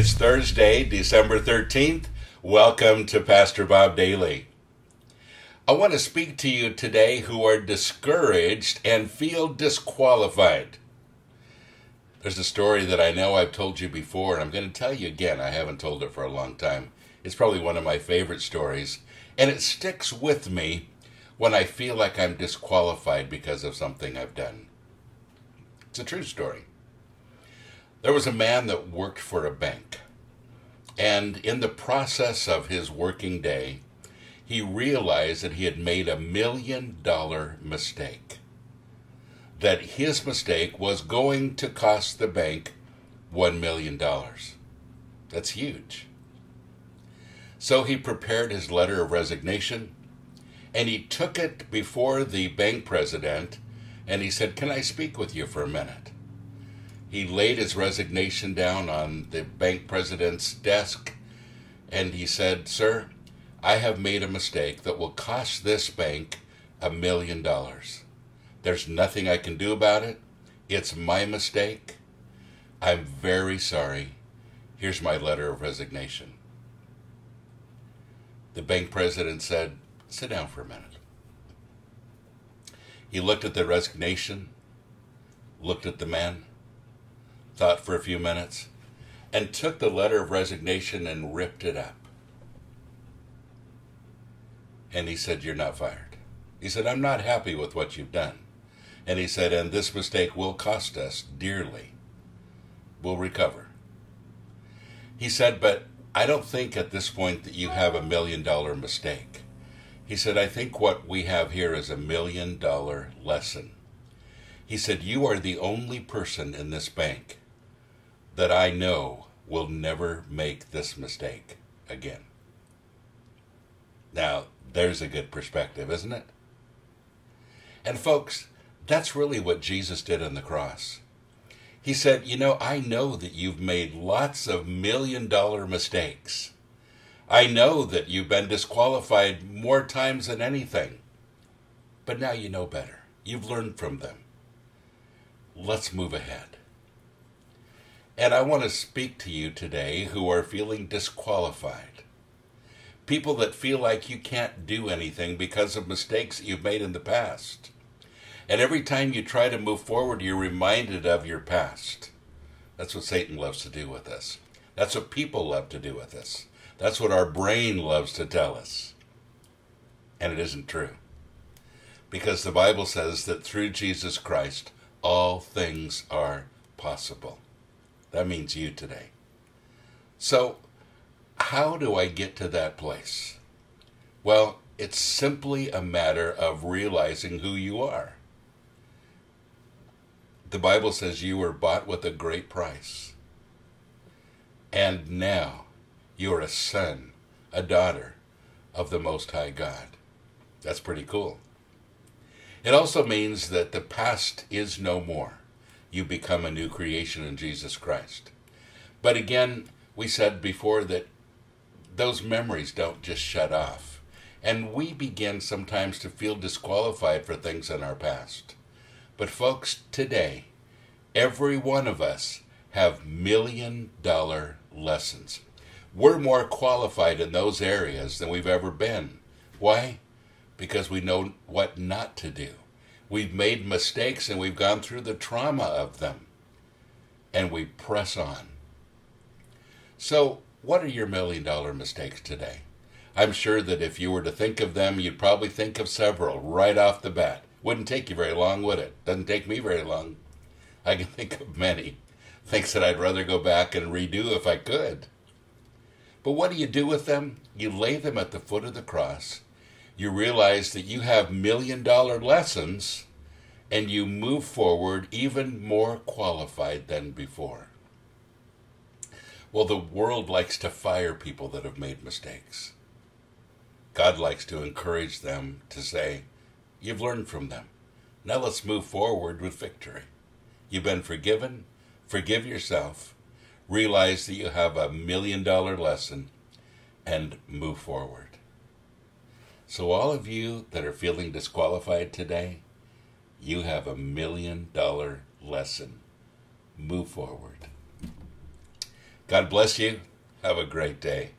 It's Thursday, December 13th. Welcome to Pastor Bob Daily. I want to speak to you today who are discouraged and feel disqualified. There's a story that I know I've told you before, and I'm going to tell you again. I haven't told it for a long time. It's probably one of my favorite stories, and it sticks with me when I feel like I'm disqualified because of something I've done. It's a true story. There was a man that worked for a bank, and in the process of his working day, he realized that he had made $1 million mistake. That his mistake was going to cost the bank $1 million. That's huge. So he prepared his letter of resignation, and he took it before the bank president, and he said, "Can I speak with you for a minute?" He laid his resignation down on the bank president's desk, and he said, "Sir, I have made a mistake that will cost this bank $1 million. There's nothing I can do about it. It's my mistake. I'm very sorry. Here's my letter of resignation." The bank president said, "Sit down for a minute." He looked at the resignation, looked at the man, thought for a few minutes, and took the letter of resignation and ripped it up. And he said, "You're not fired." He said, "I'm not happy with what you've done." And he said, "And this mistake will cost us dearly. We'll recover." He said, "But I don't think at this point that you have $1 million mistake." He said, "I think what we have here is $1 million lesson." He said, "You are the only person in this bank that I know will never make this mistake again." Now, there's a good perspective, isn't it? And folks, that's really what Jesus did on the cross. He said, I know that you've made lots of $1 million mistakes. I know that you've been disqualified more times than anything. But now you know better. You've learned from them. Let's move ahead. And I want to speak to you today who are feeling disqualified. People that feel like you can't do anything because of mistakes that you've made in the past. And every time you try to move forward, you're reminded of your past. That's what Satan loves to do with us. That's what people love to do with us. That's what our brain loves to tell us. And it isn't true. Because the Bible says that through Jesus Christ, all things are possible. That means you today. So, how do I get to that place? Well, it's simply a matter of realizing who you are. The Bible says you were bought with a great price. And now you are a son, a daughter of the Most High God. That's pretty cool. It also means that the past is no more. You become a new creation in Jesus Christ. But again, we said before that those memories don't just shut off. And we begin sometimes to feel disqualified for things in our past. But folks, today, every one of us have $1 million lessons. We're more qualified in those areas than we've ever been. Why? Because we know what not to do. We've made mistakes and we've gone through the trauma of them. And we press on. So, what are your $1 million mistakes today? I'm sure that if you were to think of them, you'd probably think of several right off the bat. Wouldn't take you very long, would it? Doesn't take me very long. I can think of many things that I'd rather go back and redo if I could. But what do you do with them? You lay them at the foot of the cross. You realize that you have $1 million lessons, and you move forward even more qualified than before. Well, the world likes to fire people that have made mistakes. God likes to encourage them to say, "You've learned from them. Now let's move forward with victory. You've been forgiven. Forgive yourself. Realize that you have $1 million lesson and move forward." So all of you that are feeling disqualified today, you have $1 million lesson. Move forward. God bless you. Have a great day.